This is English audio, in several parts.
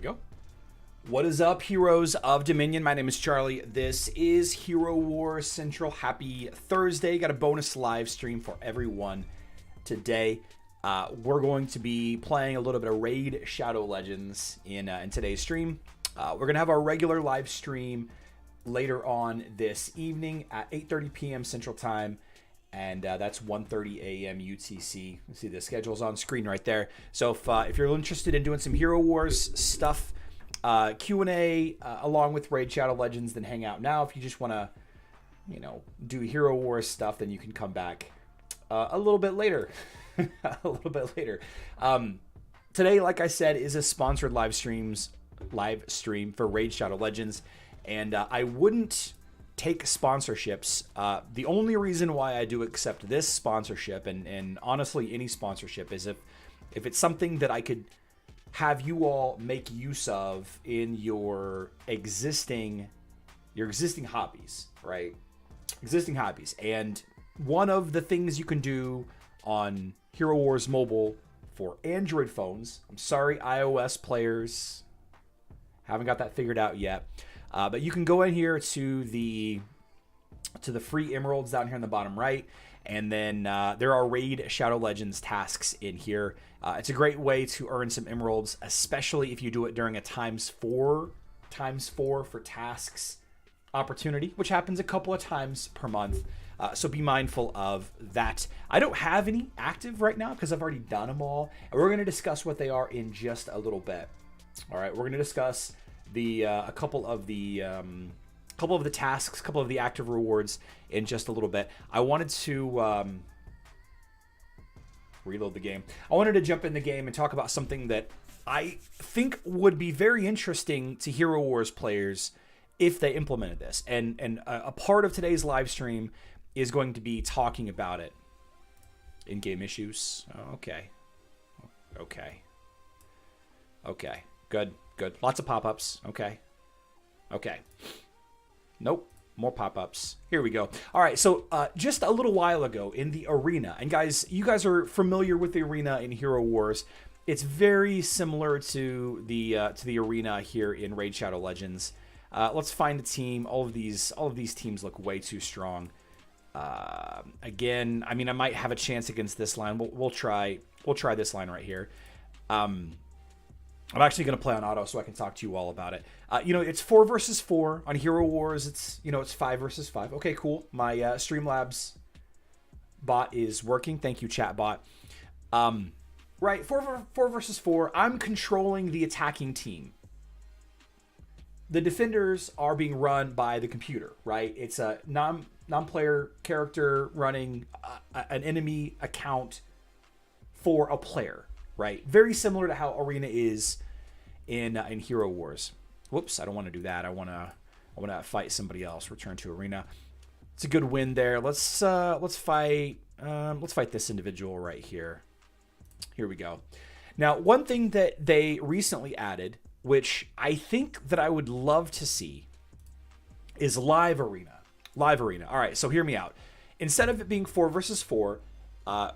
we go. What is up, heroes of Dominion? My name is Charlie. This is Hero Wars Central. Happy Thursday. Got a bonus live stream for everyone today. We're going to be playing a little bit of Raid Shadow Legends in today's stream. We're going to have our regular live stream later on this evening at 8:30 p.m. Central Time. And that's 1:30 a.m. UTC. You see the schedule's on screen right there. So if you're interested in doing some Hero Wars stuff, Q&A along with Raid Shadow Legends, then hang out now. If you just want to, do Hero Wars stuff, then you can come back a little bit later. Today, like I said, is a sponsored live stream for Raid Shadow Legends, and I wouldn't take sponsorships. The only reason why I do accept this sponsorship, and honestly any sponsorship, is if it's something that I could have you all make use of in your existing hobbies, right? Existing hobbies. And one of the things you can do on Hero Wars Mobile for Android phones, I'm sorry iOS players, haven't got that figured out yet, but you can go in here to the free emeralds down here in the bottom right, and then there are Raid Shadow Legends tasks in here. It's a great way to earn some emeralds, especially if you do it during a ×4 for tasks opportunity, which happens a couple of times per month. So be mindful of that. I don't have any active right now because I've already done them all, and we're going to discuss what they are in just a little bit. All right, we're going to discuss a couple of the tasks, a couple of the active rewards in just a little bit. I wanted to reload the game. I wanted to jump in the game and talk about something that I think would be very interesting to Hero Wars players if they implemented this. And a part of today's live stream is going to be talking about it. In-game issues. Oh, okay. Good. Lots of pop-ups. Okay. Nope. More pop-ups. Here we go. All right, so just a little while ago in the arena, and guys, you guys are familiar with the arena in Hero Wars. It's very similar to the arena here in Raid Shadow Legends. Let's find a team. All of these teams look way too strong. Again, I mean, I might have a chance against this line. We'll try this line right here. I'm actually going to play on auto so I can talk to you all about it. It's 4 versus 4 on Hero Wars. It's 5 versus 5. Okay, cool. My Streamlabs bot is working. Thank you, chat bot. Right, 4 versus 4. I'm controlling the attacking team. The defenders are being run by the computer, right? It's a non-player character running an enemy account for a player. Right, very similar to how Arena is in Hero Wars. Whoops, I don't want to do that. I want to fight somebody else. Return to Arena. It's a good win there. Let's fight this individual right here. Here we go. Now, one thing that they recently added, which I think that I would love to see, is Live Arena. Live Arena. All right, so hear me out. Instead of it being 4 versus 4.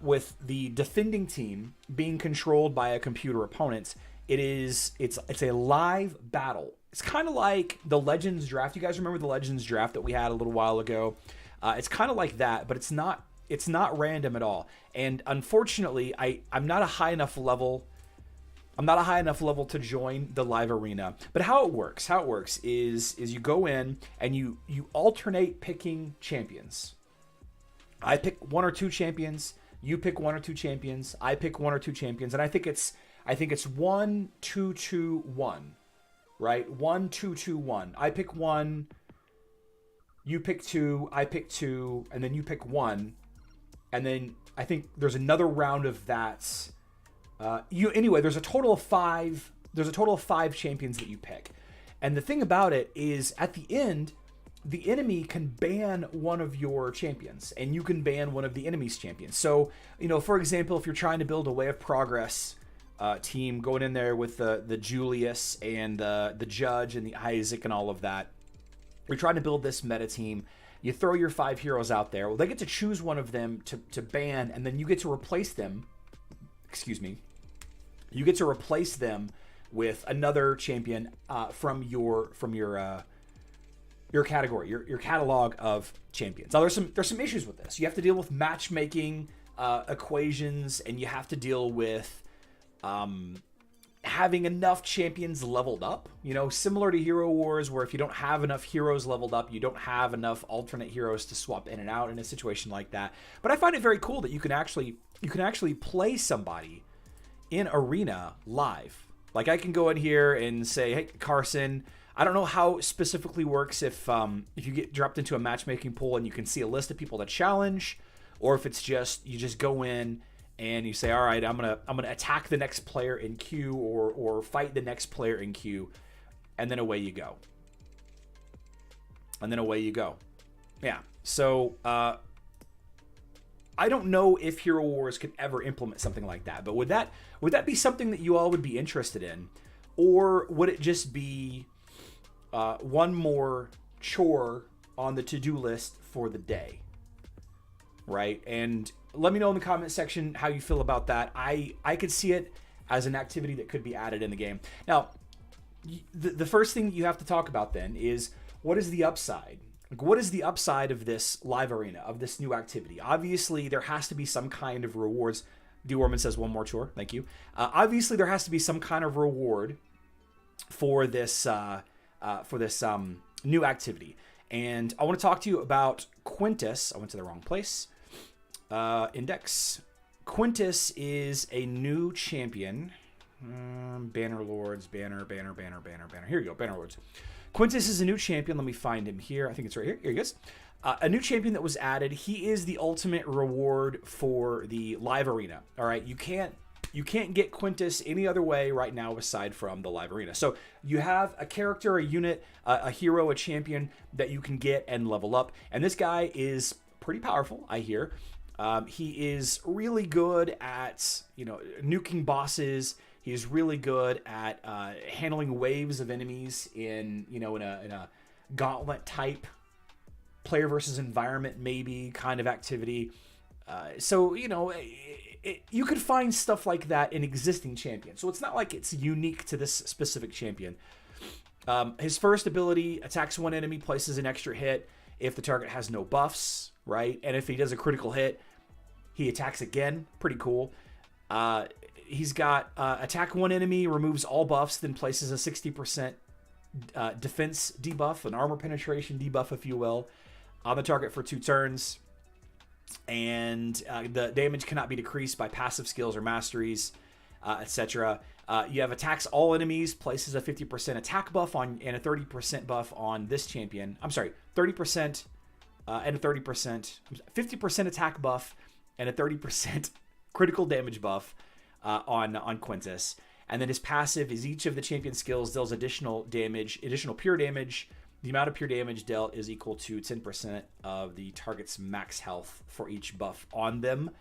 With the defending team being controlled by a computer opponent, it's a live battle. It's kind of like the Legends draft. You guys remember the Legends draft that we had a little while ago? It's kind of like that, but it's not random at all. And unfortunately, I'm not a high enough level. I'm not a high enough level to join the live arena. But how it works is you go in and you alternate picking champions. I pick 1 or 2 champions. You pick 1 or 2 champions. I pick 1 or 2 champions, and I think it's 1, 2, 2, 1, right? 1, 2, 2, 1. I pick 1. You pick 2. I pick 2, and then you pick 1, and then I think there's another round of that. Anyway, there's a total of 5. There's a total of 5 champions that you pick, and the thing about it is, at the end, the enemy can ban one of your champions, and you can ban one of the enemy's champions. So, for example, if you're trying to build a Way of Progress team, going in there with the Julius and the Judge and the Isaac and all of that, you're trying to build this meta team. You throw your 5 heroes out there. Well, they get to choose one of them to ban, and then you get to replace them. You get to replace them with another champion from your category, your catalog of champions. Now, there's some issues with this. You have to deal with matchmaking equations, and you have to deal with having enough champions leveled up. You know, similar to Hero Wars, where if you don't have enough heroes leveled up, you don't have enough alternate heroes to swap in and out in a situation like that. But I find it very cool that you can actually play somebody in Arena live. Like, I can go in here and say, hey, Carson, I don't know how it specifically works if you get dropped into a matchmaking pool and you can see a list of people to challenge, or if it's just you just go in and you say, all right, I'm gonna attack the next player in queue or fight the next player in queue, and then away you go. Yeah. So I don't know if Hero Wars could ever implement something like that, but would that be something that you all would be interested in, or would it just be one more chore on the to-do list for the day? Right? And let me know in the comment section how you feel about that. I could see it as an activity that could be added in the game. Now, the first thing you have to talk about then is, what is the upside? Like, what is the upside of this live arena, of this new activity? Obviously, there has to be some kind of rewards. D. Orman says one more chore. Thank you. Obviously, there has to be some kind of reward for this new activity. And I want to talk to you about Quintus. I went to the wrong place. Index. Quintus is a new champion. Banner Lords, banner. Here you go, Banner Lords. Quintus is a new champion. Let me find him here. I think it's right here. Here he is. A new champion that was added. He is the ultimate reward for the live arena. All right, you can't get Quintus any other way right now aside from the live arena. So you have a character, a unit, a hero, a champion that you can get and level up. And this guy is pretty powerful, I hear. He is really good at, nuking bosses. He's really good at handling waves of enemies in a gauntlet type player versus environment maybe kind of activity. You could find stuff like that in existing champions. So it's not like it's unique to this specific champion. His first ability attacks one enemy, places an extra hit if the target has no buffs, right? And if he does a critical hit, he attacks again. Pretty cool. He's got attack one enemy, removes all buffs, then places a 60% defense debuff, an armor penetration debuff, if you will, on the target for 2 turns. And the damage cannot be decreased by passive skills or masteries, etc. You have attacks all enemies, places a 50% attack buff on and a 30% buff on this champion. I'm sorry, 30% and a 30%, 50% attack buff and a 30% critical damage buff on Quintus. And then his passive is each of the champion skills deals additional pure damage. The amount of pure damage dealt is equal to 10% of the target's max health for each buff on them.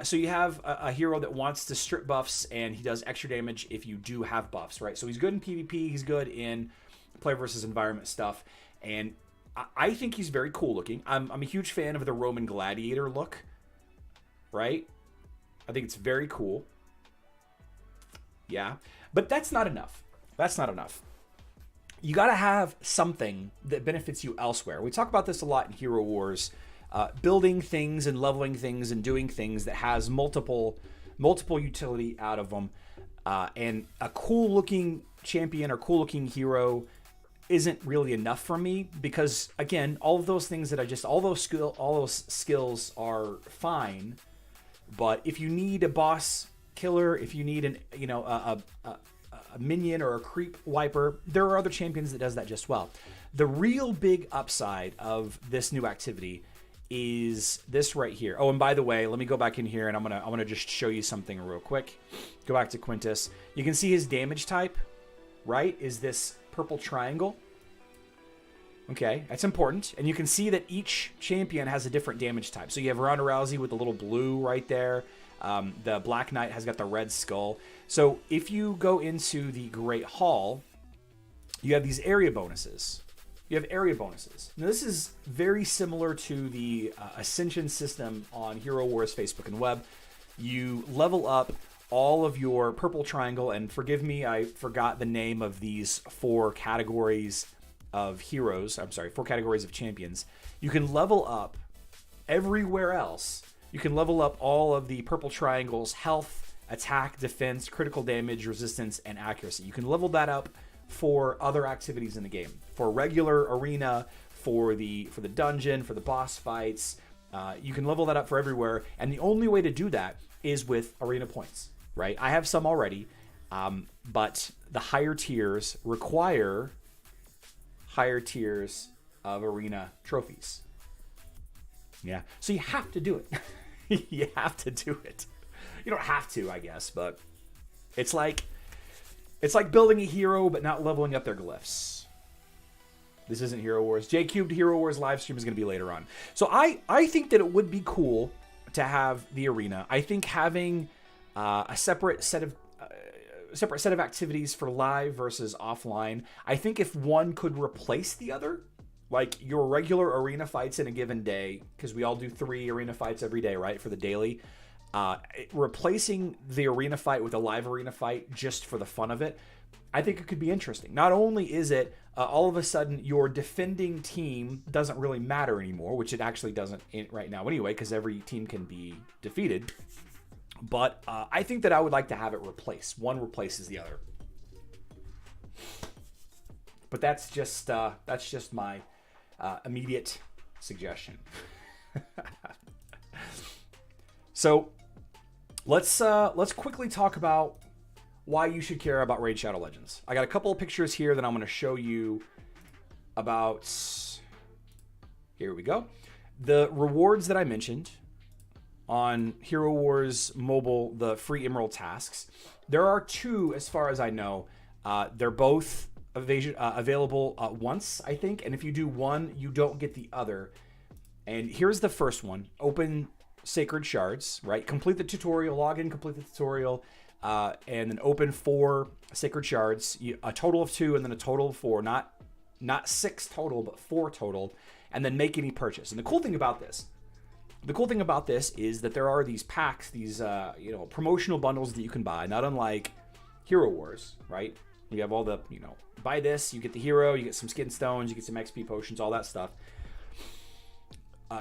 So you have a hero that wants to strip buffs, and he does extra damage if you do have buffs, right? So he's good in PvP, he's good in player versus environment stuff, and I think he's very cool looking. I'm a huge fan of the Roman gladiator look, right? I think it's very cool. Yeah, but that's not enough. You got to have something that benefits you elsewhere. We talk about this a lot in Hero Wars, building things and leveling things and doing things that has multiple utility out of them. And a cool looking champion or cool looking hero isn't really enough for me, because again, all of those things that all those skills are fine. But if you need a boss killer, if you need a minion or a creep wiper, there are other champions that does that just well. The real big upside of this new activity is this right here. Oh, and by the way, let me go back in here and I'm gonna just show you something real quick. Go back to Quintus. You can see his damage type, right, is this purple triangle. Okay, that's important. And you can see that each champion has a different damage type. So you have Ronda Rousey with the little blue right there. The Black Knight has got the red skull. So if you go into the Great Hall, you have these area bonuses. Now this is very similar to the Ascension system on Hero Wars Facebook and Web. You level up all of your purple triangle, and forgive me, I forgot the name of these 4 categories of heroes. I'm sorry, 4 categories of champions. You can level up everywhere else. You can level up all of the purple triangles: health, attack, defense, critical damage, resistance, and accuracy. You can level that up for other activities in the game, for regular arena, for the dungeon, for the boss fights. You can level that up for everywhere, and the only way to do that is with arena points, right? I have some already, but the higher tiers require higher tiers of arena trophies. Yeah, so you have to do it. You have to do it. You don't have to, I guess, but it's like building a hero but not leveling up their glyphs. This isn't Hero Wars. J-Cubed Hero Wars live stream is going to be later on. So I think that it would be cool to have the arena. I think having a separate set of activities for live versus offline. I think if one could replace the other, like your regular arena fights in a given day, because we all do 3 arena fights every day, right, for the daily. Replacing the arena fight with a live arena fight just for the fun of it, I think it could be interesting. Not only is it all of a sudden your defending team doesn't really matter anymore, which it actually doesn't right now anyway, because every team can be defeated. But I think that I would like to have it replace. One replaces the other. But that's just my immediate suggestion. So let's quickly talk about why you should care about Raid Shadow Legends. I got a couple of pictures here that I'm going to show you about. Here we go. The rewards that I mentioned on Hero Wars Mobile, the free Emerald tasks. There are 2, as far as I know. They're both available once, I think. And if you do one, you don't get the other. And here's the first one. Open Sacred Shards, right? Complete the tutorial, log in, complete the tutorial. And then open 4 Sacred Shards, a total of 2 and then a total of 4, not 6 total, but 4 total, and then make any purchase. And the cool thing about this is that there are these packs, these promotional bundles that you can buy, not unlike Hero Wars, right? You have all the, buy this, you get the hero, you get some skin stones, you get some XP potions, all that stuff.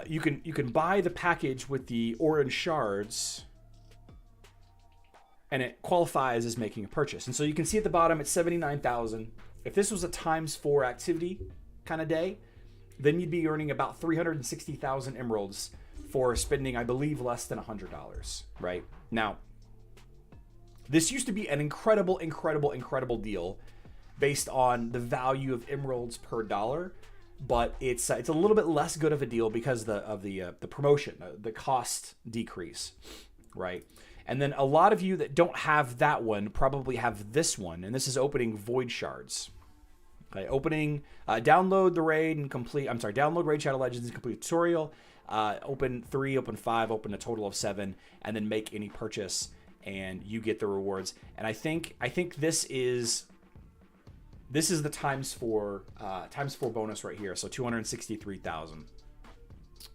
You can buy the package with the orange shards, and it qualifies as making a purchase. And so you can see at the bottom, it's 79,000. If this was a ×4 activity kind of day, then you'd be earning about 360,000 emeralds for spending, I believe, less than $100, right? Now, this used to be an incredible, incredible, incredible deal based on the value of emeralds per dollar, but it's a little bit less good of a deal because of the promotion, the cost decrease, right? And then a lot of you that don't have that one probably have this one, and this is opening Void Shards. Okay, download the raid and download Raid Shadow Legends and complete the tutorial. Open 3, open 5, open a total of 7, and then make any purchase, and you get the rewards. And I think this is the ×4 bonus right here. So 263,000,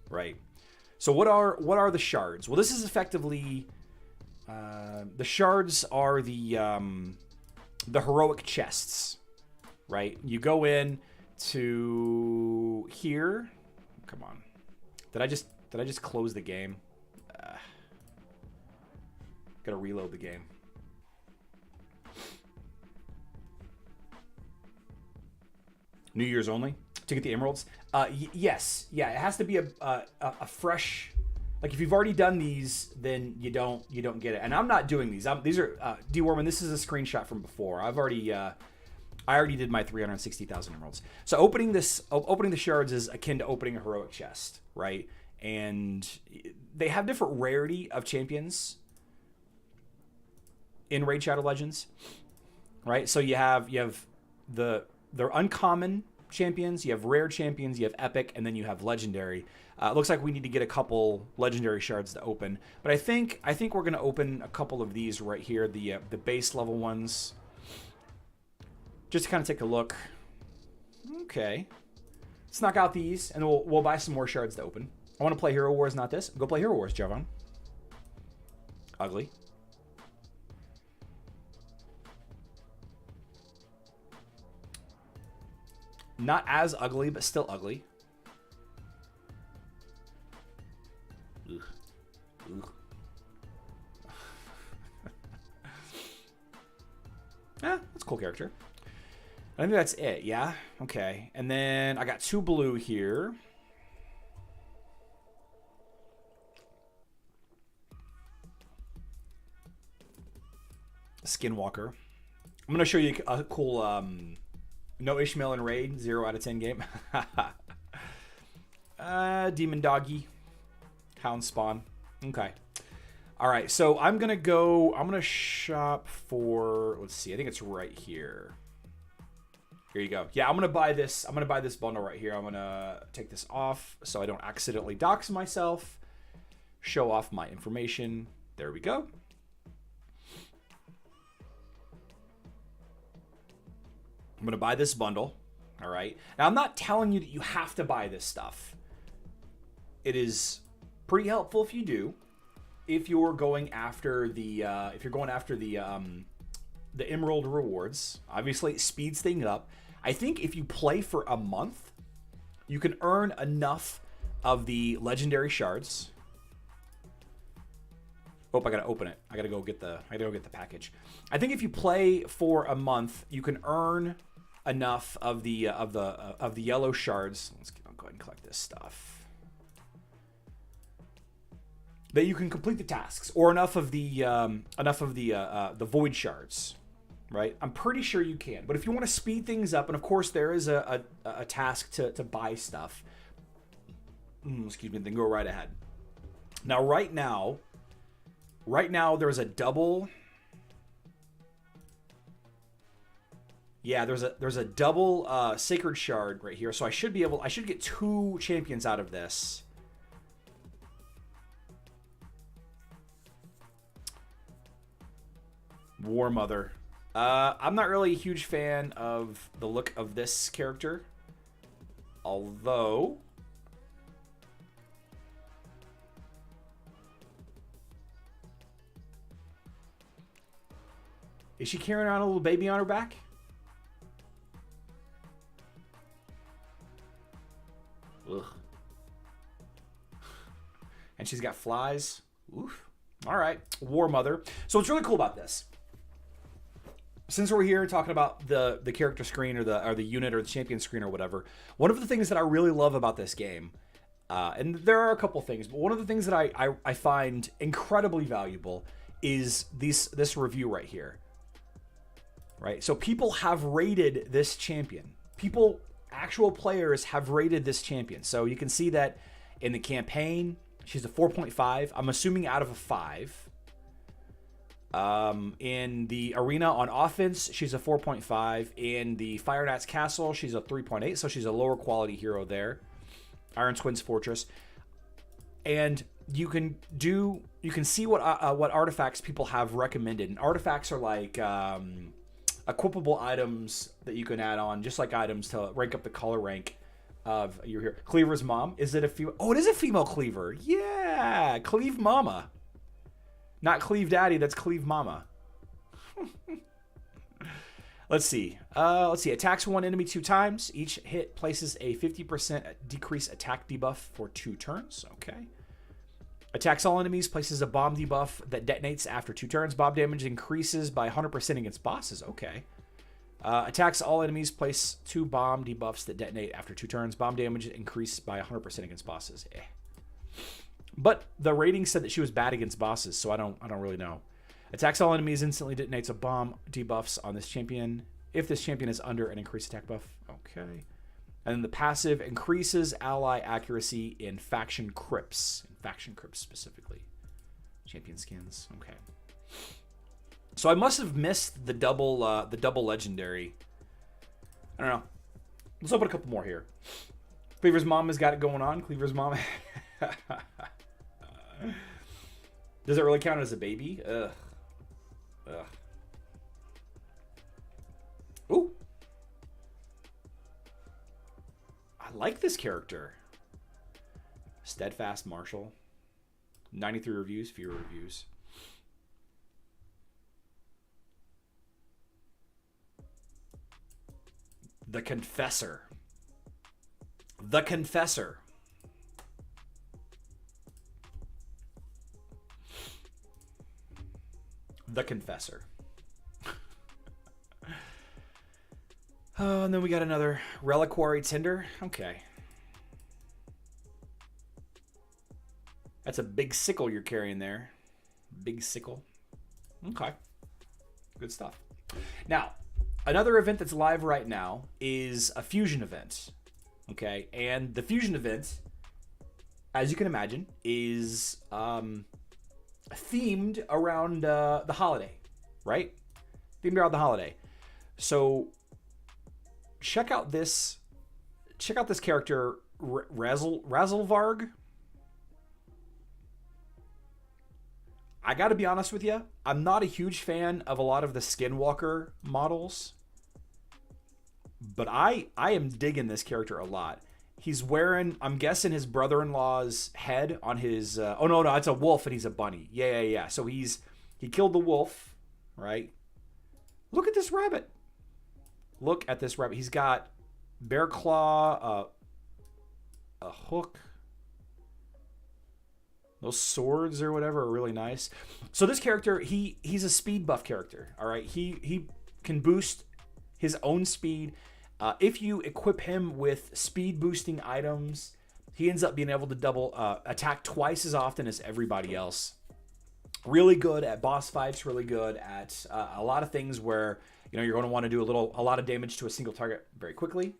right? So what are the shards? Well, this is effectively. The shards are the heroic chests, right? You go in to here. Come on, did I just close the game? Gotta reload the game. New Year's only to get the emeralds. Yes, yeah, it has to be a fresh. Like if you've already done these, then you don't get it. And I'm not doing these. These are D Warman. This is a screenshot from before. I already did my 360,000 emeralds. So opening the shards is akin to opening a heroic chest, right? And they have different rarity of champions in Raid Shadow Legends, right? So you have they're uncommon champions, you have rare champions, you have epic, and then you have legendary. It looks like we need to get a couple legendary shards to open, but I think we're gonna open a couple of these right here, the base level ones, just to kind of take a look. Okay, let's knock out these, and we'll buy some more shards to open. I want to play Hero Wars, not this. Go play Hero Wars, Javon. Ugly. Not as ugly, but still ugly. Ugh. Ugh. That's a cool character. I think that's it, yeah? Okay. And then I got 2 blue here. Skinwalker. I'm going to show you a cool no Ishmael in Raid, 0 out of 10 game. Demon Doggy. Hound Spawn. Okay. All right, so I'm going to shop for, let's see, I think it's right here. Here you go. Yeah, I'm going to buy this bundle right here. I'm going to take this off so I don't accidentally dox myself. Show off my information. There we go. I'm going to buy this bundle. All right. Now, I'm not telling you that you have to buy this stuff. It is pretty helpful if you do. If you're going after the Emerald rewards, obviously it speeds things up. I think if you play for a month, you can earn enough of the legendary shards. Oh, I gotta open it. I gotta go get the package. I think if you play for a month, you can earn enough of the yellow shards. I'll go ahead and collect this stuff. That you can complete the tasks, or enough of the void shards, right? I'm pretty sure you can. But if you want to speed things up, and of course there is a task to buy stuff. Excuse me. Then go right ahead. Now, right now there's a double. Yeah, there's a double sacred shard right here. So I should get 2 champions out of this. War Mother. I'm not really a huge fan of the look of this character. Although... Is she carrying around a little baby on her back? Ugh. And she's got flies. Oof. All right. War Mother. So what's really cool about this, since we're here talking about the character screen or the unit or the champion screen or whatever, one of the things that I really love about this game, and there are a couple things, but one of the things that I find incredibly valuable is this review right here. Right? So people have rated this champion. Actual players have rated this champion. So you can see that in the campaign, she's a 4.5. I'm assuming out of a 5. In the arena on offense, she's a 4.5. In the Fire Knight's Castle, she's a 3.8. So she's a lower quality hero there. Iron Twins Fortress. And you can see what artifacts people have recommended. And artifacts are like equipable items that you can add on, just like items to rank up the color rank of your hero. Cleaver's mom. Is it a female? Oh, it is a female Cleaver. Yeah, Cleave Mama. Not Cleave Daddy, that's Cleave Mama. Let's see. Attacks one enemy 2 times. Each hit places a 50% decrease attack debuff for 2 turns. Okay. Attacks all enemies, places a bomb debuff that detonates after 2 turns. Bomb damage increases by 100% against bosses. Okay. Attacks all enemies, place 2 bomb debuffs that detonate after 2 turns. Bomb damage increased by 100% against bosses. But the rating said that she was bad against bosses, so I don't really know. Attacks all enemies, instantly detonates a bomb debuffs on this champion if this champion is under an increased attack buff. Okay. And then the passive increases ally accuracy in faction crypts. In faction crypts specifically. Champion skins. Okay. So I must have missed the double legendary. I don't know. Let's open a couple more here. Cleaver's mom has got it going on. Cleaver's mom. Does it really count as a baby? Ugh. Ugh. Ooh. I like this character. Steadfast Marshal. 93 reviews, fewer reviews. The Confessor. The Confessor. The Confessor. Oh, and then we got another Reliquary Tinder. Okay. That's a big sickle you're carrying there. Big sickle. Okay. Good stuff. Now, another event that's live right now is a fusion event. Okay. And the fusion event, as you can imagine, is themed around the holiday, right? Themed around the holiday. So check out this character, Razzlevarg. I got to be honest with you, I'm not a huge fan of a lot of the Skinwalker models, but I am digging this character a lot. He's wearing, I'm guessing, his brother-in-law's head on his... oh, no, it's a wolf and he's a bunny. Yeah. So he killed the wolf, right? Look at this rabbit. Look at this rabbit. He's got bear claw, a hook. Those swords or whatever are really nice. So this character, he's a speed buff character, all right? He can boost his own speed. If you equip him with speed boosting items, he ends up being able to double attack twice as often as everybody else. Really good at boss fights, really good at a lot of things where you're going to want to do a lot of damage to a single target very quickly.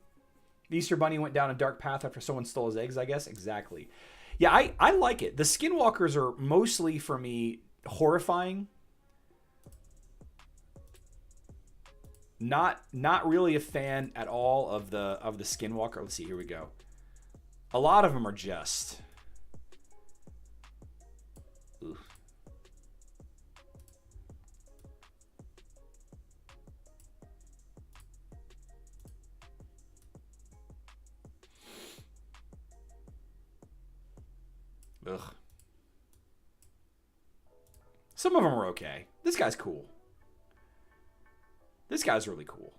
The Easter Bunny went down a dark path after someone stole his eggs, I guess. Exactly. Yeah, I like it. The Skinwalkers are mostly, for me, horrifying. Not really a fan at all of the Skinwalker. Let's see, here we go. A lot of them are just... Oof. Ugh. Some of them are okay. This guy's cool. This guy's really cool.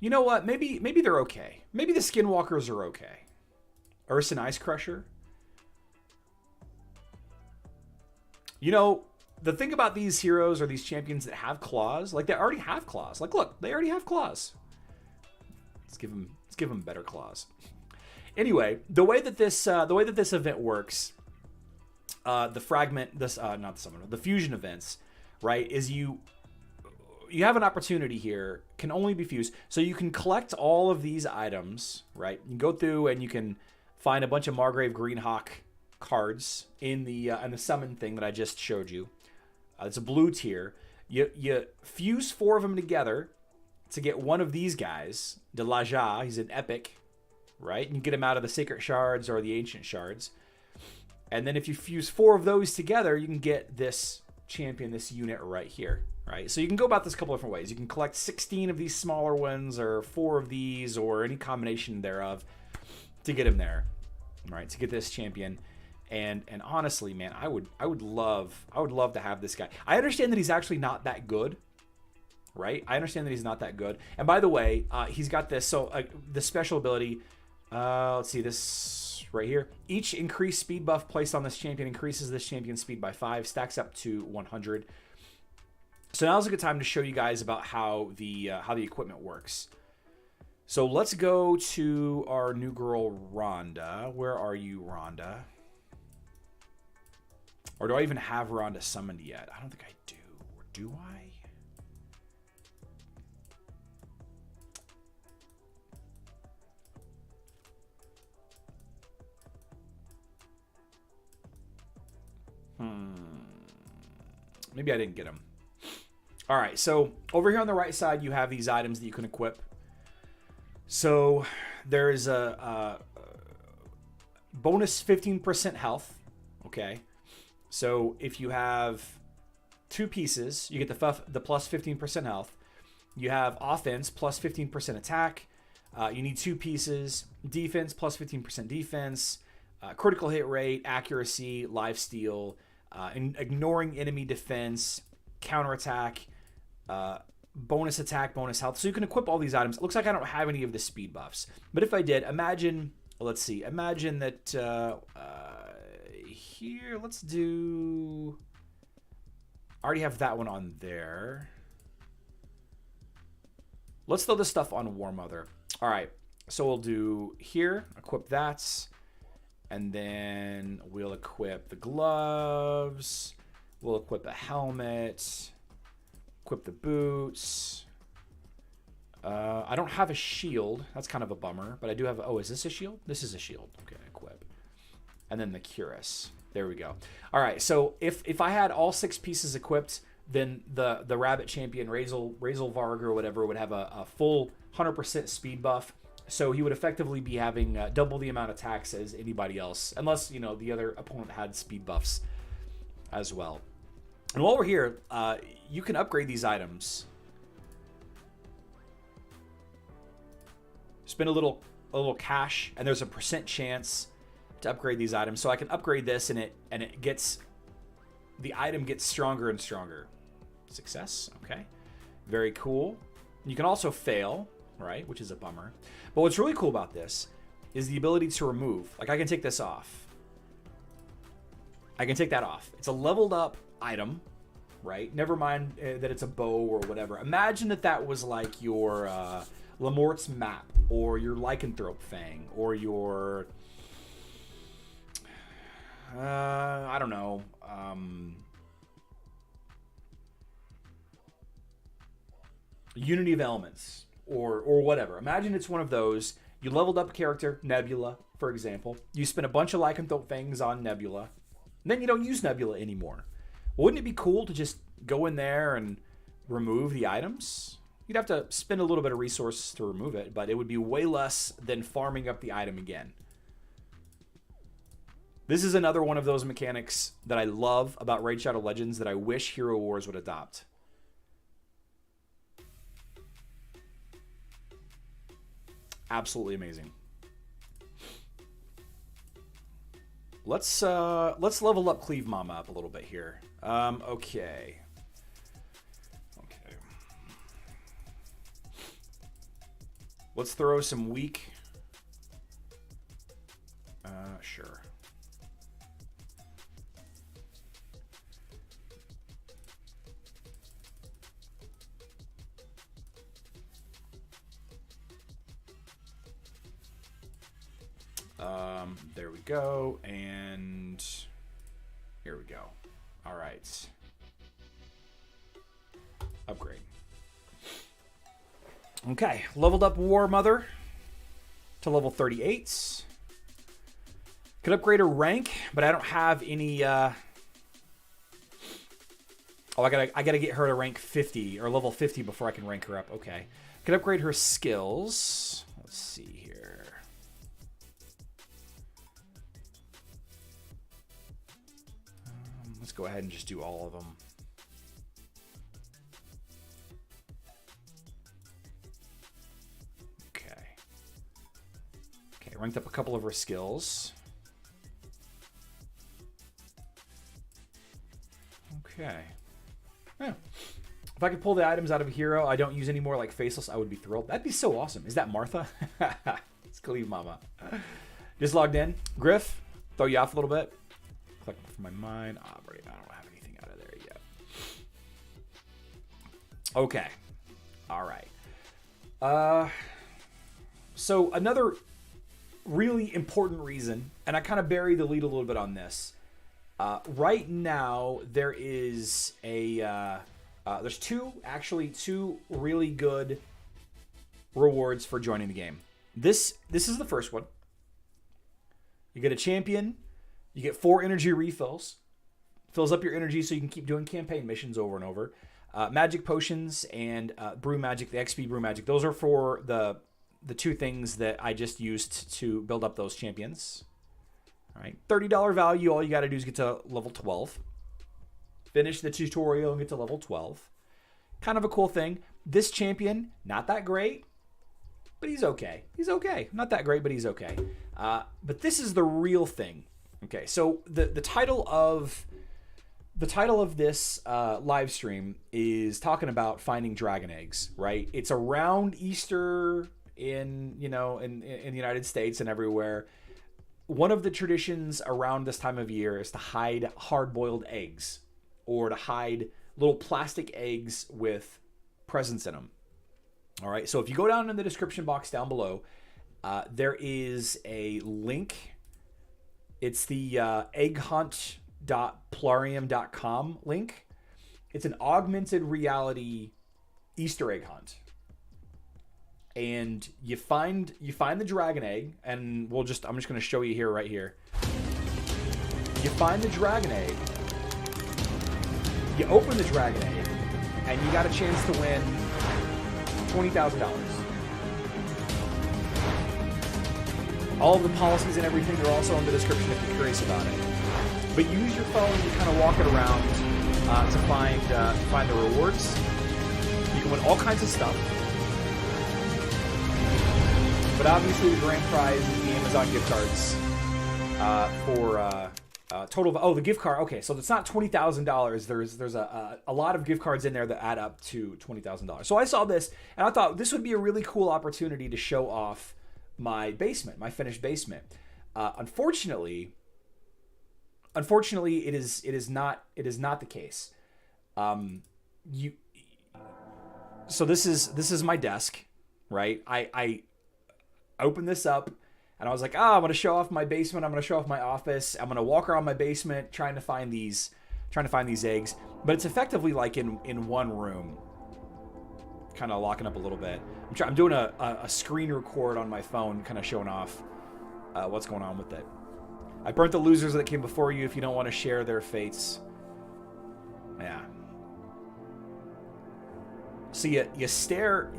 You know what? Maybe they're okay. Maybe the Skinwalkers are okay. Urson Ice Crusher. The thing about these heroes or these champions that have claws, like they already have claws. Like, look, they already have claws. Let's give them better claws. Anyway, the way that this event works, the fusion events, right, is you have an opportunity here, can only be fused. So you can collect all of these items, right? You can go through and you can find a bunch of Margrave Greenhawk cards in the summon thing that I just showed you. It's a blue tier. You fuse 4 of them together to get one of these guys, De La Ja. He's an epic, right? You can get him out of the Sacred Shards or the Ancient Shards. And then if you fuse 4 of those together, you can get this champion, this unit right here, right? So you can go about this a couple different ways. You can collect 16 of these smaller ones or 4 of these or any combination thereof to get him there, right? To get this champion. And honestly, man, I would love to have this guy. I understand that he's actually not that good, right? I understand that he's not that good. And by the way, he's got this. So the special ability, let's see this right here. Each increased speed buff placed on this champion increases this champion's speed by 5, stacks up to 100. So now's a good time to show you guys about how the equipment works. So let's go to our new girl, Rhonda. Where are you, Rhonda? Or do I even have Rhonda summoned yet? I don't think I do. Or do I? Maybe I didn't get them. All right, so over here on the right side, you have these items that you can equip. So there's a bonus 15% health, okay? So if you have 2 pieces, you get the plus 15% health. You have offense, plus 15% attack. You need 2 pieces. Defense, plus 15% defense. Critical hit rate, accuracy, lifesteal, ignoring enemy defense, counterattack, bonus attack, bonus health. So you can equip all these items. It looks like I don't have any of the speed buffs. But if I did, imagine let's see. Imagine that here, let's do... I already have that one on there. Let's throw this stuff on War Mother. All right, so we'll do here, equip that, and then we'll equip the gloves. We'll equip a helmet, equip the boots. I don't have a shield. That's kind of a bummer, but I do have... Oh, is this a shield? This is a shield. Okay, equip. And then the cuirass. There we go. All right, so if I had all 6 pieces equipped, then the Rabbit Champion, Razelvarg or whatever, would have a full 100% speed buff. So he would effectively be having double the amount of attacks as anybody else, unless, you know, the other opponent had speed buffs as well. And while we're here, you can upgrade these items. Spend a little cash, and there's a % chance to upgrade these items. So I can upgrade this, and the item gets stronger and stronger. Success. Okay, very cool. You can also fail, right, which is a bummer. But what's really cool about this is the ability to remove. Like, I can take this off. I can take that off. It's a leveled up item, right? Never mind that it's a bow or whatever. Imagine that was like your Lamort's map, or your Lycanthrope Fang, or your I don't know, Unity of Elements, or whatever. Imagine it's one of those. You leveled up a character, Nebula, for example. You spend a bunch of Lycanthrope Fangs on Nebula, and then you don't use Nebula anymore. Wouldn't it be cool to just go in there and remove the items? You'd have to spend a little bit of resources to remove it, but it would be way less than farming up the item again. This is another one of those mechanics that I love about Raid Shadow Legends that I wish Hero Wars would adopt. Absolutely amazing. Let's level up Cleave Mama up a little bit here. Okay. Let's throw some weak. Sure. There we go, and here we go. All right. Upgrade. Okay, leveled up War Mother to level 38. Could upgrade her rank, but I don't have any. Oh, I gotta get her to rank 50 or level 50 before I can rank her up. Okay, could upgrade her skills. Let's see here. Let's go ahead and just do all of them. Okay, ranked up a couple of her skills. Okay. Yeah. If I could pull the items out of a hero I don't use anymore, like Faceless, I would be thrilled. That'd be so awesome. Is that Martha? It's Cleave Mama. Just logged in. Griff, throw you off a little bit. Click from my mind. Oh, I don't have anything out of there yet. Okay. All right. So another really important reason, and I kind of buried the lead a little bit on this. Right now, there is there's two really good rewards for joining the game. This is the first one. You get a champion. You get 4 energy refills. Fills up your energy so you can keep doing campaign missions over and over. Magic potions and brew magic, the XP brew magic. Those are for the 2 things that I just used to build up those champions. All right, $30 value. All you got to do is get to level 12. Finish the tutorial and get to level 12. Kind of a cool thing. This champion, not that great, but he's okay. He's okay. Not that great, but he's okay. But this is the real thing. Okay, so the title of this live stream is talking about finding dragon eggs, right? It's around Easter in the United States and everywhere, one of the traditions around this time of year is to hide hard-boiled eggs, or to hide little plastic eggs with presents in them. All right, so if you go down in the description box down below, there is a link. It's the egghunt.plarium.com link. It's an augmented reality Easter egg hunt. And you find the dragon egg, and I'm just going to show you here, right here. You find the dragon egg. You open the dragon egg, and you got a chance to win $20,000. All of the policies and everything are also in the description if you're curious about it. But use your phone to kind of walk it around to find the rewards. You can win all kinds of stuff. But obviously the grand prize is the Amazon gift cards for total of, the gift card. Okay, so it's not $20,000. There's a lot of gift cards in there that add up to $20,000. So I saw this and I thought this would be a really cool opportunity to show off my basement, my finished basement. Unfortunately, it is not the case. So this is my desk, right? I opened this up and I was like, I'm going to show off my basement. I'm going to show off my office. I'm going to walk around my basement trying to find these eggs. But it's effectively like in one room, kind of locking up a little bit. I'm doing a screen record on my phone, kind of showing off what's going on with it. I burnt the losers that came before you if you don't want to share their fates. Yeah. So you stare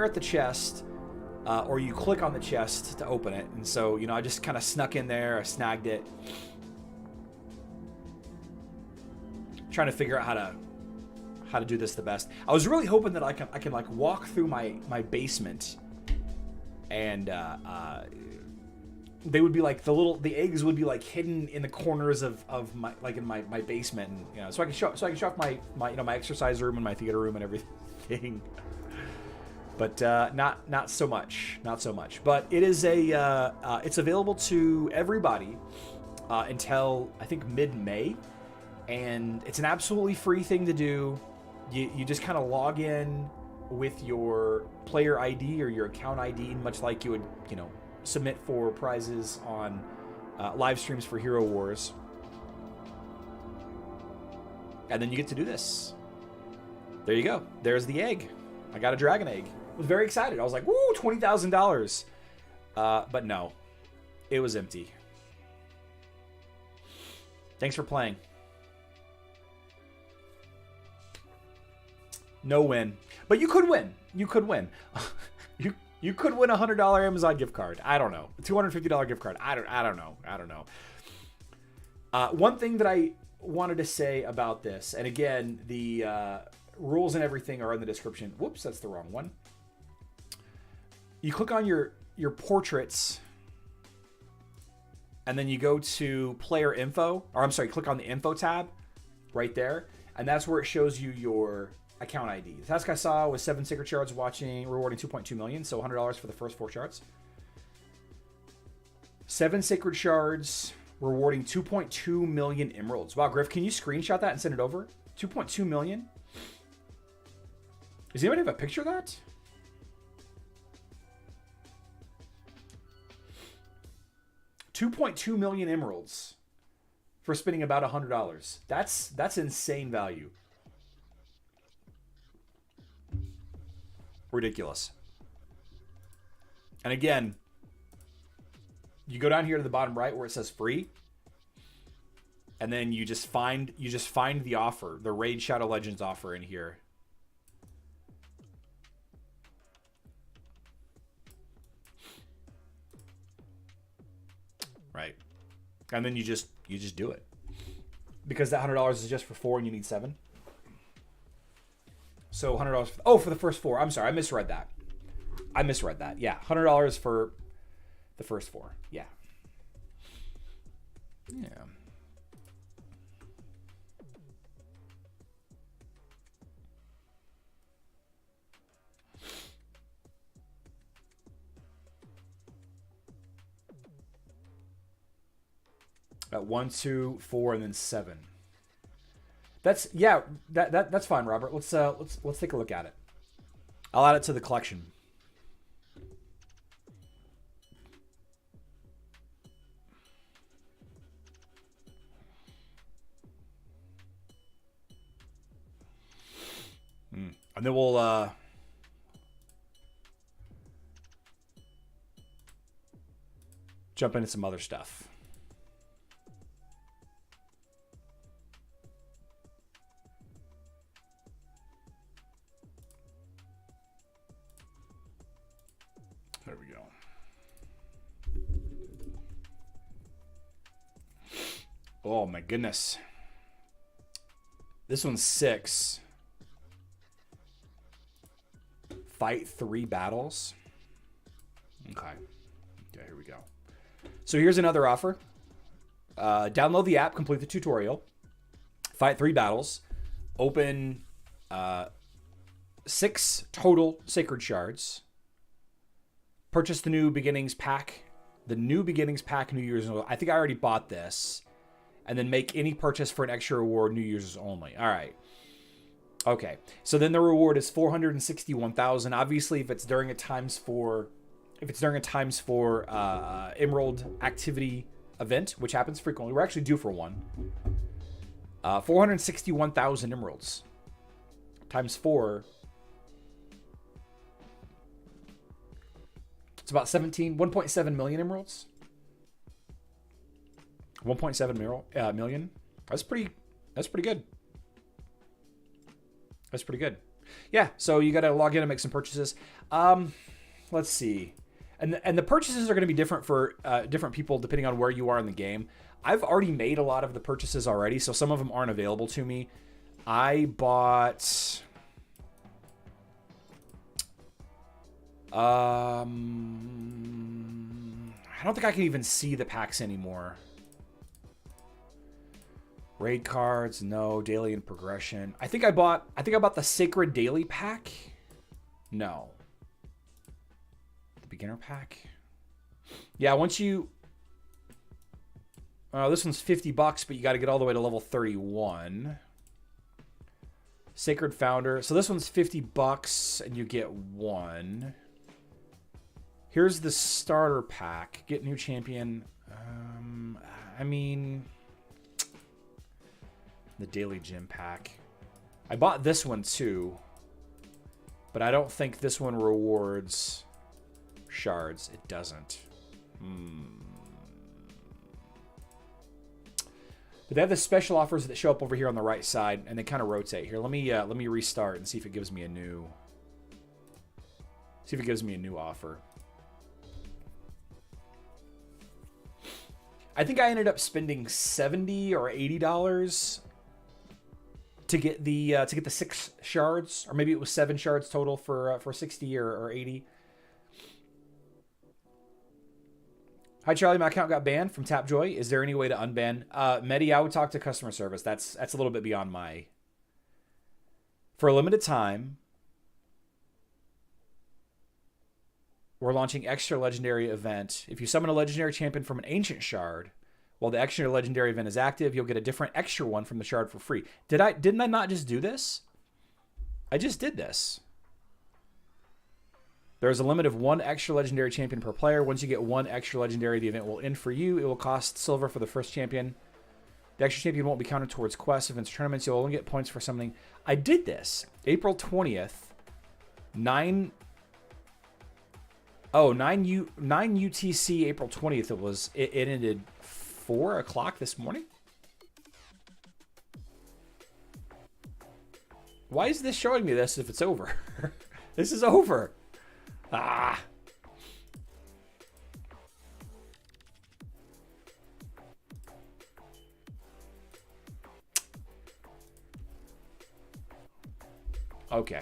at the chest, or you click on the chest to open it. And so, I just kind of snuck in there. I snagged it. Trying to figure out how to do this the best. I was really hoping that I can like walk through my basement, and they would be like the eggs would be like hidden in the corners of my my basement, and so I can show off my my exercise room and my theater room and everything. But not so much. But it is it's available to everybody until I think mid-May, and it's an absolutely free thing to do. You just kind of log in with your player ID or your account ID, much like you would submit for prizes on live streams for Hero Wars, and then you get to do this. There you go. There's the egg. I got a dragon egg. I was very excited. I was like, woo, $20,000. But no, it was empty. Thanks for playing. No win. But you could win. You could win. You could win a $100 Amazon gift card. I don't know. $250 gift card. I don't know. One thing that I wanted to say about this, and again, the rules and everything are in the description. Whoops, that's the wrong one. You click on your portraits, and then you go to player info, or I'm sorry, click on the info tab right there, and that's where it shows you your account ID. The task I saw was 7 sacred shards watching, rewarding 2.2 million, so $100 for the first 4 shards. 7 sacred shards, rewarding 2.2 million emeralds. Wow, Griff, can you screenshot that and send it over? 2.2 million? Does anybody have a picture of that? $2.2 million emeralds for spending about $100. That's insane value. Ridiculous. And again, you go down here to the bottom right where it says free, and then you just find the offer, the Raid Shadow Legends offer in here. Right. And then you just do it. Because that $100 is just for 4 and you need 7. So $100 for the first 4. I'm sorry, I misread that. Yeah, $100 for the first 4. Yeah. Yeah. At 1, 2, 4, and then 7. That's yeah. That's fine, Robert. Let's take a look at it. I'll add it to the collection. And then we'll jump into some other stuff. There we go. Oh my goodness. This one's 6. Fight 3 battles. Okay. Yeah, here we go. So here's another offer. Download the app, complete the tutorial. Fight 3 battles. Open 6 total Sacred Shards. Purchase the New Beginnings pack. The New Beginnings pack, New Year's. I think I already bought this. And then make any purchase for an extra reward, New Year's only. All right. Okay. So then the reward is 461,000. Obviously, if it's during a times 4 Emerald activity event, which happens frequently, we're actually due for one. 461,000 emeralds times 4. It's about 1.7 million emeralds. 1.7 million. That's pretty good. That's pretty good. Yeah, so you got to log in and make some purchases. Let's see. And the purchases are going to be different for different people depending on where you are in the game. I've already made a lot of the purchases already, so some of them aren't available to me. I bought I don't think I can even see the packs anymore. Raid cards, no. Daily and progression. I think I bought the Sacred Daily pack. No. The beginner pack. Yeah, once you... this one's $50, but you got to get all the way to level 31. Sacred Founder. So this one's $50, and you get 1. Here's the starter pack. Get new champion. I mean... The daily gym pack. I bought this one too, but I don't think this one rewards shards. It doesn't. But they have the special offers that show up over here on the right side, and they kind of rotate here. Let me restart and see if it gives me a new. See if it gives me a new offer. I think I ended up spending $70 or $80 to get the 6 shards, or maybe it was 7 shards total for 60 or 80. Hi Charlie, my account got banned from Tapjoy. Is there any way to unban? Medi, I would talk to customer service. That's a little bit beyond my. For a limited time, we're launching extra legendary event. If you summon a legendary champion from an ancient shard, while the extra legendary event is active, you'll get a different extra one from the shard for free. Didn't I not just do this? I just did this. There's a limit of 1 extra legendary champion per player. Once you get 1 extra legendary, the event will end for you. It will cost silver for the first champion. The extra champion won't be counted towards quests, events, tournaments. You'll only get points for summoning. I did this. April 20th. 9 UTC, April 20th. It ended 4 o'clock this morning. Why is this showing me this if it's over? This is over. Ah. Okay.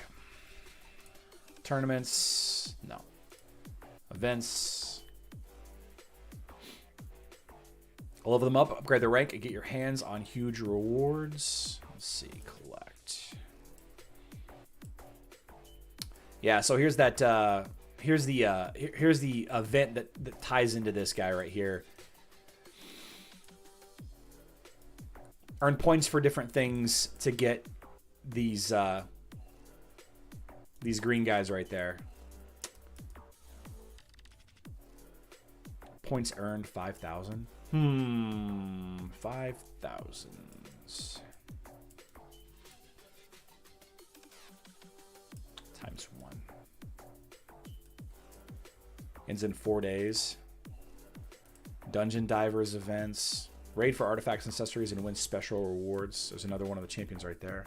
Tournaments. No. Events. Level them up, upgrade their rank, and get your hands on huge rewards. Let's see, collect. Yeah, so here's that. Here's the event that ties into this guy right here. Earn points for different things to get these green guys right there. Points earned 5,000. 5,000. Times 1. Ends in 4 days. Dungeon Divers events. Raid for artifacts and accessories and win special rewards. There's another one of the champions right there.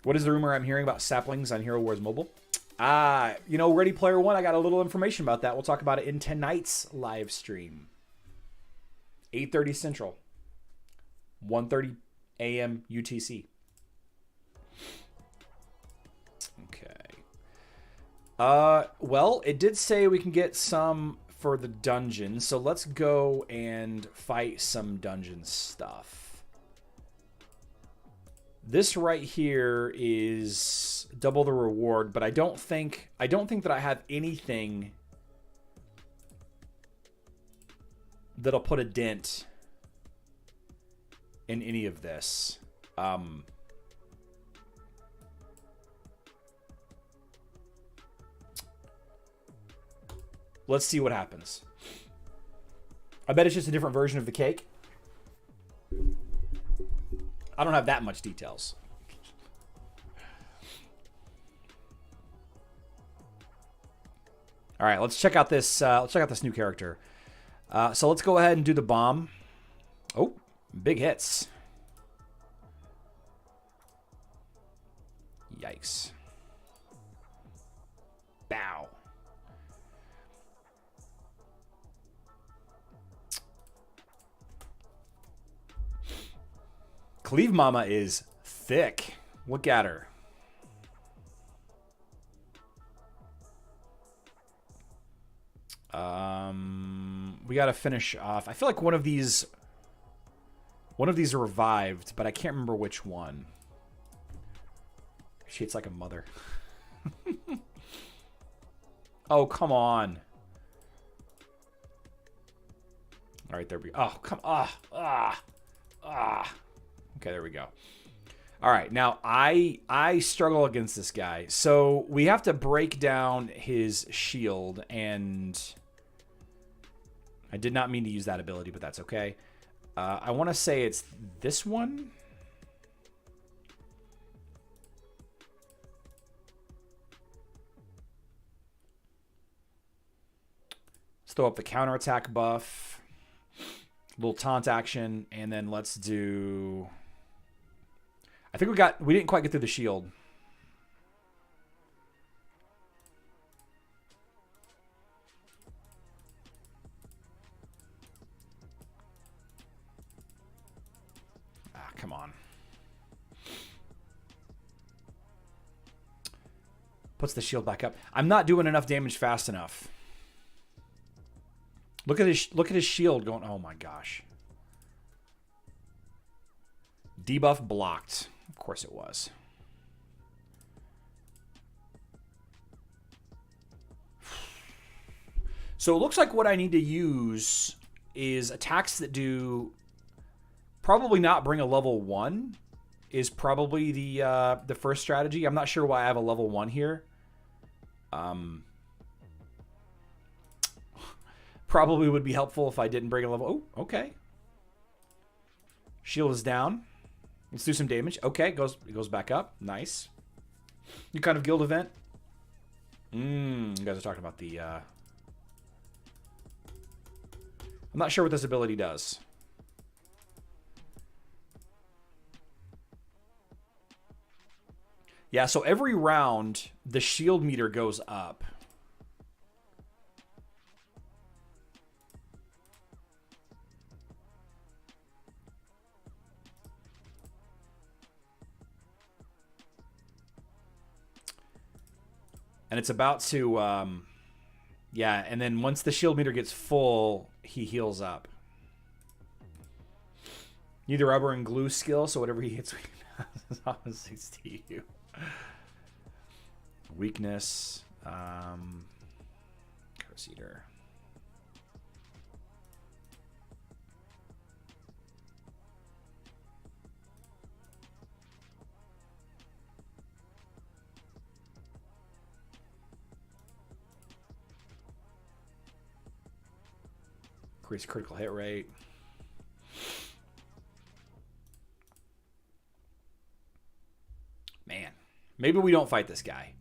What is the rumor I'm hearing about saplings on Hero Wars Mobile? You know, Ready Player One, I got a little information about that. We'll talk about it in tonight's live stream. 8:30 Central. 1:30 a.m. UTC. Okay. Well, it did say we can get some for the dungeon, so let's go and fight some dungeon stuff. This right here is double the reward, but I don't think that I have anything that'll put a dent in any of this. Let's see what happens. I bet it's just a different version of the cake. I don't have that much details. All right, let's check out this. Let's check out this new character. So let's go ahead and do the bomb. Oh, big hits. Yikes. Bow. Cleave Mama is thick. Look at her. We got to finish off. I feel like one of these are revived, but I can't remember which one. She hits like a mother. Oh, come on. All right, there we go. Oh, come on. Okay, there we go. All right, now I struggle against this guy. So we have to break down his shield, and I did not mean to use that ability, but that's okay. I want to say it's this one. Let's throw up the counterattack buff. Little taunt action, and then let's do... I think we didn't quite get through the shield. Come on. Puts the shield back up. I'm not doing enough damage fast enough. Look at his shield going. Oh my gosh. Debuff blocked. Of course it was. So it looks like what I need to use is attacks that do probably not bring a level 1 is probably the first strategy. I'm not sure why I have a level 1 here. Probably would be helpful if I didn't bring a level. Oh, okay. Shield is down. Let's do some damage. Okay, it goes back up. Nice. New kind of guild event. You guys are talking about the... I'm not sure what this ability does. Yeah, so every round, the shield meter goes up. And it's about to, yeah, and then once the shield meter gets full, he heals up. Need the rubber and glue skill, so whatever he hits is opposite to you. Weakness. Curse Eater. Increase critical hit rate. Man, maybe we don't fight this guy.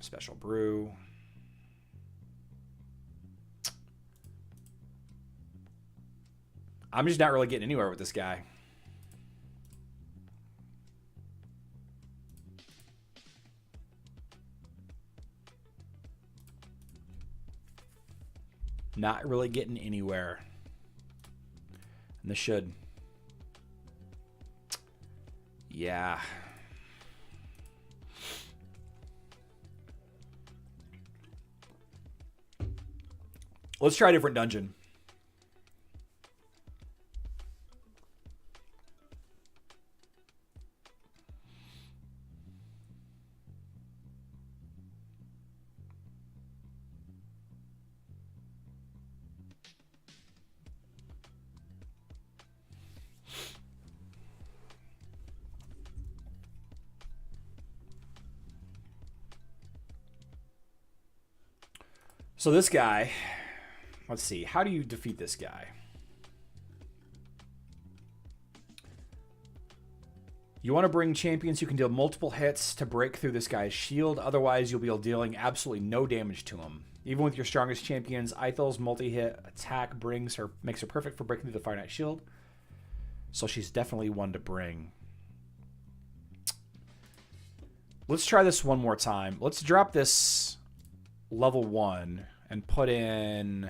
Special brew. I'm just not really getting anywhere with this guy. Not really getting anywhere. And this should. Yeah. Let's try a different dungeon. So this guy, let's see. How do you defeat this guy? You want to bring champions who can deal multiple hits to break through this guy's shield. Otherwise, you'll be dealing absolutely no damage to him. Even with your strongest champions, Eithel's multi-hit attack makes her perfect for breaking through the Fire Knight shield. So she's definitely one to bring. Let's try this one more time. Let's drop this level 1 and put in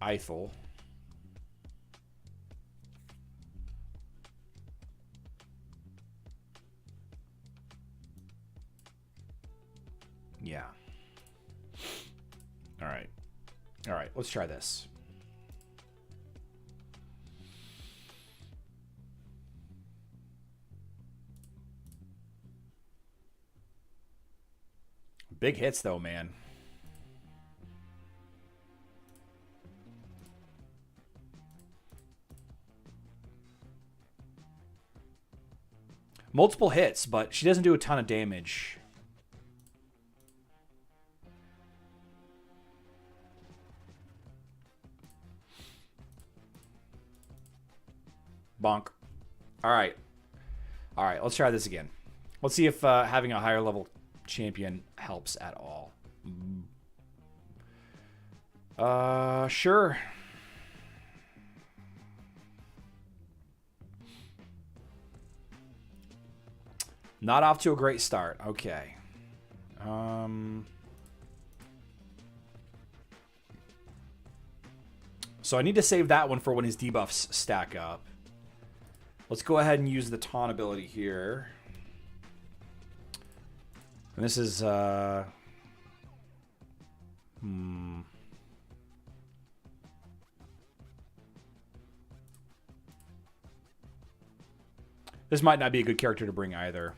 Eithel. Yeah. All right. All right, let's try this. Big hits, though, man. Multiple hits, but she doesn't do a ton of damage. Bonk. All right. All right, let's try this again. Let's see if having a higher level champion helps at all. Sure. Not off to a great start. Okay. So I need to save that one for when his debuffs stack up. Let's go ahead and use the taunt ability here. And this is, This might not be a good character to bring either.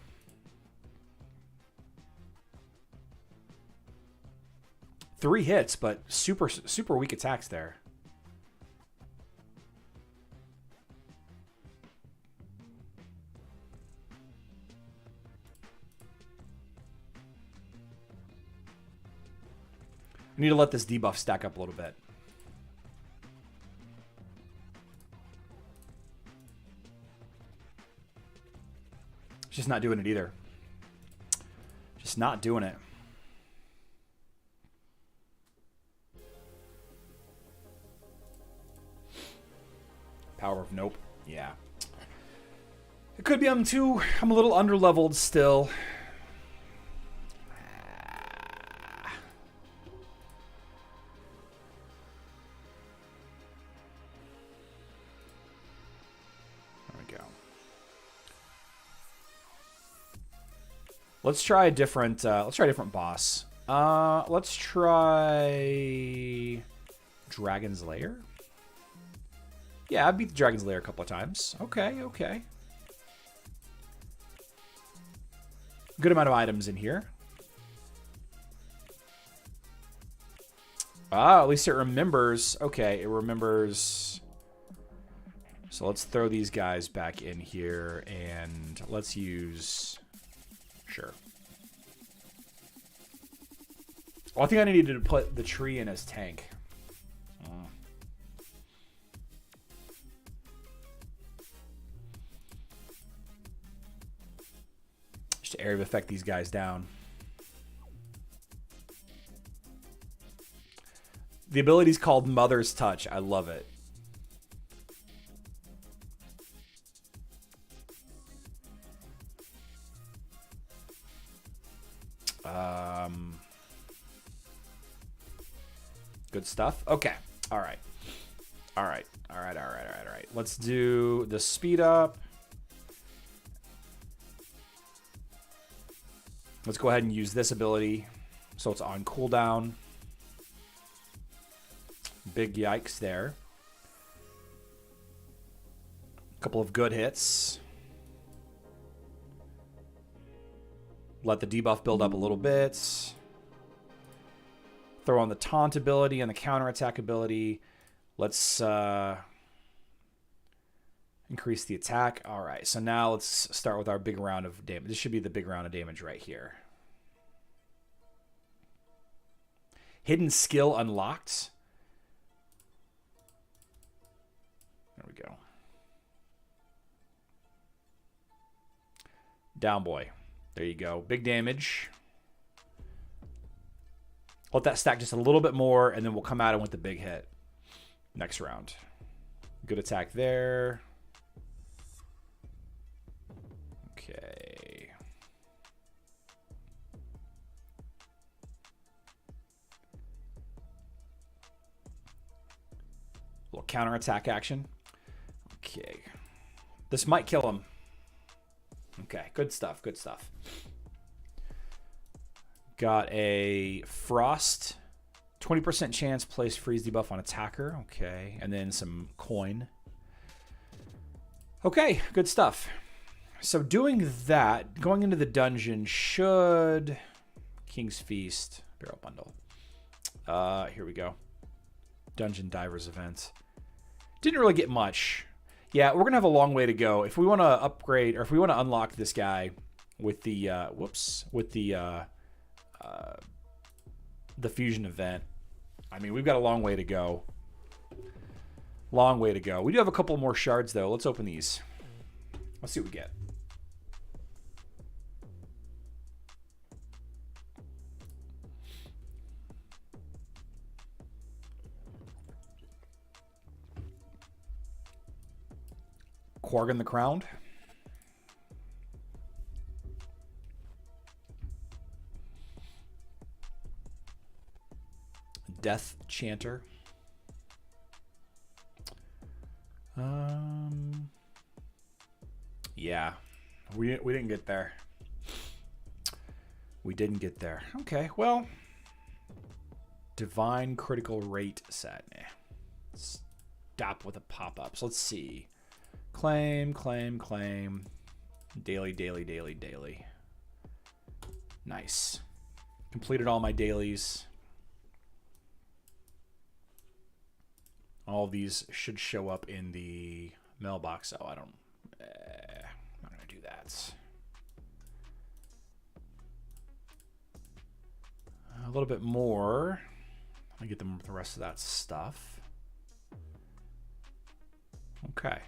Three hits, but super weak attacks there. I need to let this debuff stack up a little bit. Just not doing it either. Just not doing it. Power of nope. Yeah. It could be I'm a little underleveled still. Let's try a different boss. Let's try Dragon's Lair. Yeah, I beat the Dragon's Lair a couple of times. Okay, okay. Good amount of items in here. Ah, at least it remembers. Okay, it remembers. So let's throw these guys back in here and let's use... Sure. Oh, I think I needed to put the tree in as tank. Just to area of effect these guys down. The ability's called Mother's Touch. I love it. Good stuff. Okay. All right. All right. All right. All right. All right. All right. Let's do the speed up. Let's go ahead and use this ability. So it's on cooldown. Big yikes there. A couple of good hits. Let the debuff build up a little bit. Throw on the taunt ability and the counterattack ability. Let's increase the attack. All right, so now let's start with our big round of damage. This should be the big round of damage right here. Hidden skill unlocked. There we go. Down boy. There you go. Big damage. Let that stack just a little bit more, and then we'll come at him with the big hit next round. Good attack there. Okay. Little counterattack action. Okay. This might kill him. Okay, good stuff, good stuff. Got a Frost. 20% chance, place freeze debuff on attacker. Okay, and then some coin. Okay, good stuff. So doing that, going into the dungeon should... King's Feast, barrel bundle. Here we go. Dungeon Divers event. Didn't really get much. Yeah, we're going to have a long way to go. If we want to upgrade, or if we want to unlock this guy with the, the fusion event, I mean, we've got a long way to go. Long way to go. We do have a couple more shards, though. Let's open these. Let's see what we get. Quargan the Crowned. Death Chanter. Yeah. We didn't get there. We didn't get there. Okay, well. Divine Critical Rate set. Stop with the pop-ups. Let's see. Claim, claim, claim. Daily, daily, daily, daily. Nice. Completed all my dailies. All of these should show up in the mailbox. Oh, I'm not going to do that. A little bit more. Let me get them the rest of that stuff. Okay.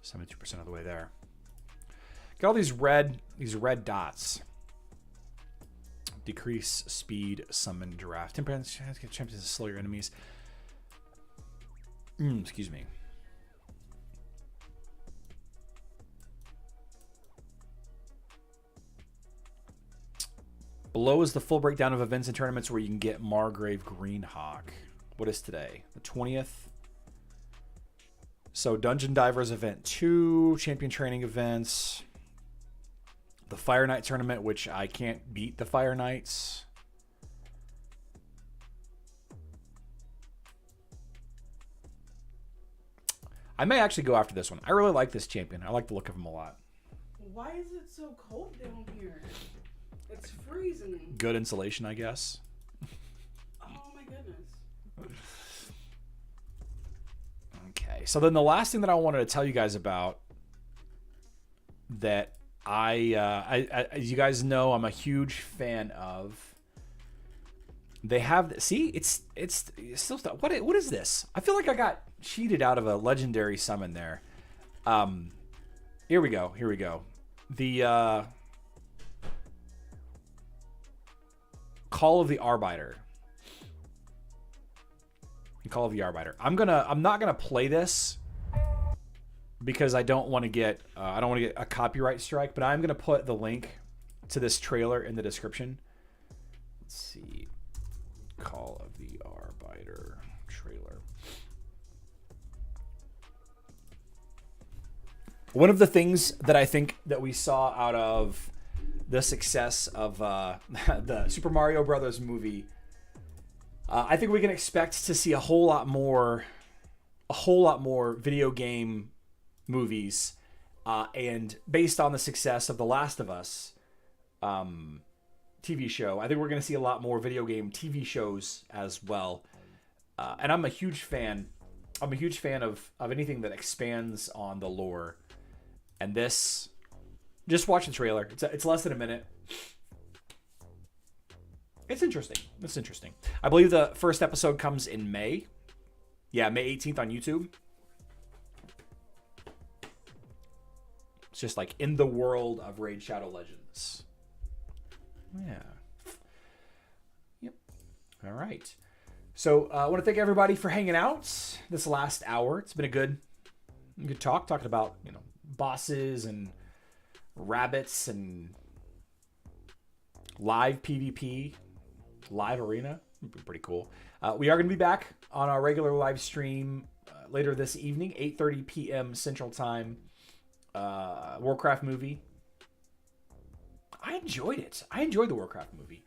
72% of the way there. Got all these red dots. Decrease speed, summon, draft. 10% chance to champions to slow your enemies. Excuse me. Below is the full breakdown of events and tournaments where you can get Margrave Greenhawk. What is today? The 20th? So Dungeon Divers Event 2, Champion Training Events, the Fire Knight Tournament, which I can't beat the Fire Knights. I may actually go after this one. I really like this champion. I like the look of him a lot. Why is it so cold down here? It's freezing. Good insulation, I guess. Oh my goodness. Okay, so then the last thing that I wanted to tell you guys about that As you guys know, I'm a huge fan of. They have see, it's still stuff. What is this? I feel like I got cheated out of a legendary summon there. Here we go. The Call of the Arbiter. Call of the Arbiter. I'm not gonna play this because I don't want to get a copyright strike, but I'm gonna put the link to this trailer in the description. Let's see. Call of the Arbiter trailer. One of the things that I think that we saw out of the success of the Super Mario Brothers movie, I think we can expect to see a whole lot more video game movies, and based on the success of The Last of Us TV show, I think we're going to see a lot more video game TV shows as well. And I'm a huge fan. I'm a huge fan of anything that expands on the lore. And this, just watch the trailer. It's less than a minute. It's interesting. It's interesting. I believe the first episode comes in May. Yeah, May 18th on YouTube. It's just like in the world of Raid Shadow Legends. Yeah. Yep. All right. So I want to thank everybody for hanging out this last hour. It's been a good talk, talking about, bosses and rabbits and live PvP, live arena. It'd be pretty cool. We are going to be back on our regular live stream later this evening, 8:30 p.m. Central Time. Warcraft movie. I enjoyed it. I enjoyed the Warcraft movie.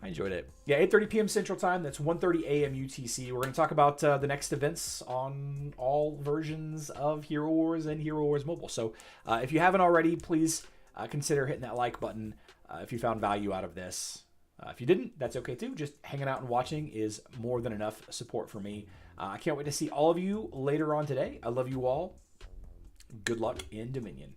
I enjoyed it. Yeah, 8:30 p.m. Central Time. That's 1:30 a.m. UTC. We're going to talk about the next events on all versions of Hero Wars and Hero Wars Mobile. So if you haven't already, please consider hitting that like button if you found value out of this. If you didn't, that's okay too. Just hanging out and watching is more than enough support for me. I can't wait to see all of you later on today. I love you all. Good luck in Dominion.